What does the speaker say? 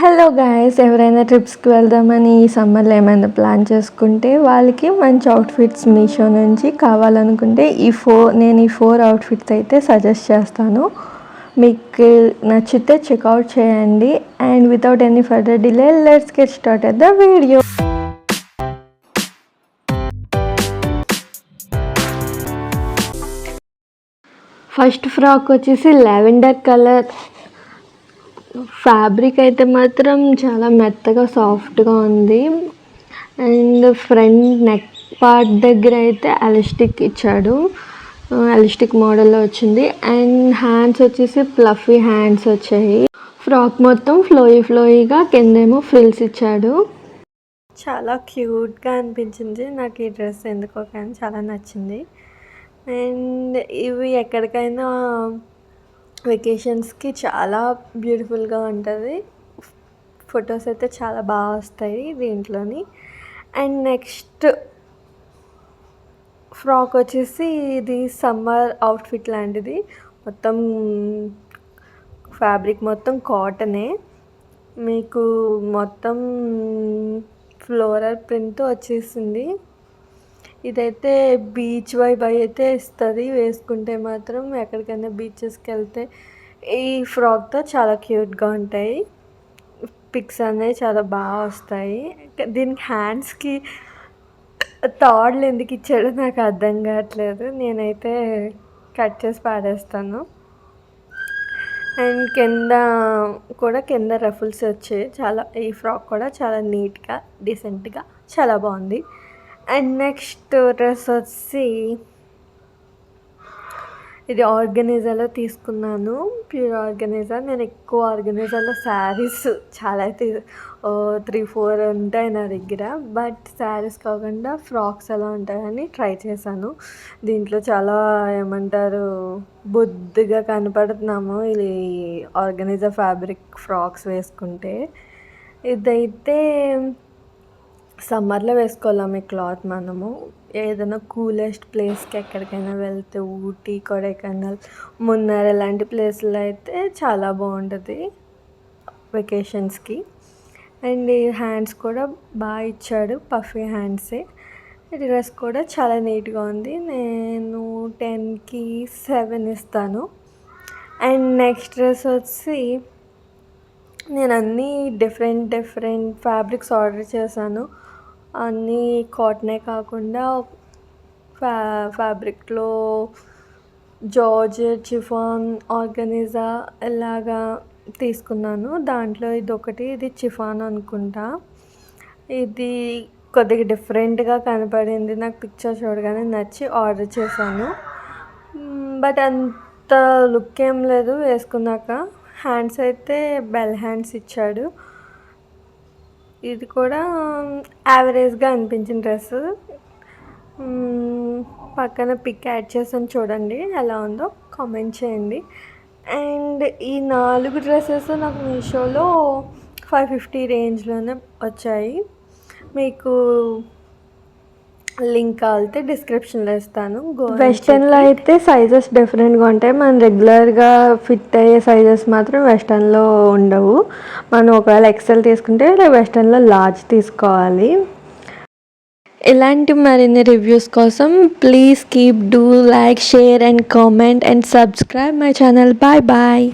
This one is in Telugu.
హలో గాయస్, ఎవరైనా ట్రిప్స్కి వెళ్దామని ఈ సమ్మర్లో ఏమైనా ప్లాన్ చేసుకుంటే వాళ్ళకి మంచి అవుట్ఫిట్స్ మీషో నుంచి కావాలనుకుంటే నేను ఈ ఫోర్ అవుట్ఫిట్స్ అయితే సజెస్ట్ చేస్తాను. మీకు నచ్చితే చెక్అవుట్ చేయండి. And without any further delay let's get started the video. First frock వచ్చేసి లావెండర్ కలర్. ఫ్యాబ్రిక్ అయితే మాత్రం చాలా మెత్తగా సాఫ్ట్గా ఉంది. అండ్ ఫ్రంట్ నెక్ పార్ట్ దగ్గర అయితే ఎలాస్టిక్ ఇచ్చాడు, ఎలాస్టిక్ మోడల్లో వచ్చింది. అండ్ హ్యాండ్స్ వచ్చేసి ప్లఫీ హ్యాండ్స్ వచ్చాయి. ఫ్రాక్ మొత్తం ఫ్లోయిగా కిందేమో ఫ్రిల్స్ ఇచ్చాడు. చాలా క్యూట్గా అనిపించింది నాకు ఈ డ్రెస్, ఎందుకో కానీ చాలా నచ్చింది. అండ్ ఇవి ఎక్కడికైనా వెకేషన్స్కి చాలా బ్యూటిఫుల్గా ఉంటుంది. ఫొటోస్ అయితే చాలా బాగా వస్తాయి దీంట్లోని. అండ్ నెక్స్ట్ ఫ్రాక్ వచ్చేసి ఇది సమ్మర్ అవుట్ఫిట్ లాంటిది. మొత్తం ఫ్యాబ్రిక్ మొత్తం కాటనే, మీకు మొత్తం ఫ్లోరల్ ప్రింట్ వచ్చేసింది. ఇదైతే బీచ్ వైబ్ అయితే ఇస్తుంది వేసుకుంటే మాత్రం. ఎక్కడికైనా బీచెస్కి వెళ్తే ఈ ఫ్రాక్తో చాలా క్యూట్గా ఉంటాయి. పిక్స్ అనేవి చాలా బాగా వస్తాయి. దీనికి హ్యాండ్స్కి తాడ్లు ఎందుకు ఇచ్చాడో నాకు అర్థం కావట్లేదు. నేనైతే కట్ చేసి పాడేస్తాను. అండ్ కింద రఫుల్స్ వచ్చాయి. ఈ ఫ్రాక్ కూడా చాలా నీట్గా డీసెంట్గా చాలా బాగుంది. అండ్ నెక్స్ట్ డ్రెస్ వచ్చి ఇది ఆర్గనైజాలో తీసుకున్నాను, ప్యూర్ ఆర్గనైజా. నేను ఎక్కువ ఆర్గనైజాలో శారీస్ చాలా అయితే 3-4 ఉంటాయి నా దగ్గర. బట్ శారీస్ కాకుండా ఫ్రాక్స్ ఎలా ఉంటాయని ట్రై చేశాను. దీంట్లో చాలా ఏమంటారు బొద్దుగా కనపడుతున్నాము ఇది ఆర్గనైజా ఫ్యాబ్రిక్ ఫ్రాక్స్ వేసుకుంటే. ఇదైతే సమ్మర్లో వేసుకోలేము ఈ క్లాత్. మనము ఏదైనా కూలెస్ట్ ప్లేస్కి ఎక్కడికైనా వెళ్తే ఊటీ, కొడైకెనాల్, మున్నార్ ఇలాంటి ప్లేస్లో అయితే చాలా బాగుంటుంది వెకేషన్స్కి. అండ్ ఈ హ్యాండ్స్ కూడా బాగా ఇచ్చాడు, పఫీ హ్యాండ్సే. డ్రెస్ కూడా చాలా నీట్గా ఉంది. నేను 10కి 7 ఇస్తాను. అండ్ నెక్స్ట్ డ్రెస్ వచ్చి నేను అన్నీ డిఫరెంట్ ఫ్యాబ్రిక్స్ ఆర్డర్ చేశాను. అన్నీ కాటనే కాకుండా ఫ్యాబ్రిక్లో జార్జెట్, చిఫాన్, ఆర్గనైజా ఇలాగా తీసుకున్నాను. దాంట్లో ఇది చిఫాన్ అనుకుంటా. ఇది కొద్దిగా డిఫరెంట్గా కనపడింది నాకు, పిక్చర్ చూడగానే నచ్చి ఆర్డర్ చేశాను. బట్ అంత లుక్ ఏం లేదు వేసుకున్నాక. హ్యాండ్స్ అయితే బెల్ హ్యాండ్స్ ఇచ్చాడు. ఇది కూడా యావరేజ్గా అనిపించిన డ్రెస్. పక్కన పిక్ యాడ్ చేసాను, చూడండి ఎలా ఉందో కామెంట్ చేయండి. అండ్ ఈ 4 డ్రెస్సెస్ నాకు మీషోలో 550 రేంజ్లోనే వచ్చాయి. మీకు లింక్ కావాలితే డిస్క్రిప్షన్లో ఇస్తాను. వెస్టర్న్లో అయితే సైజెస్ డిఫరెంట్గా ఉంటాయి. మనం రెగ్యులర్గా ఫిట్ అయ్యే సైజెస్ మాత్రం వెస్టర్న్లో ఉండవు. మనం ఒకవేళ ఎక్సెల్ తీసుకుంటే వెస్టర్న్లో లార్జ్ తీసుకోవాలి. ఇలాంటి మరిన్ని రివ్యూస్ కోసం please keep do like, share and comment and subscribe my channel. Bye.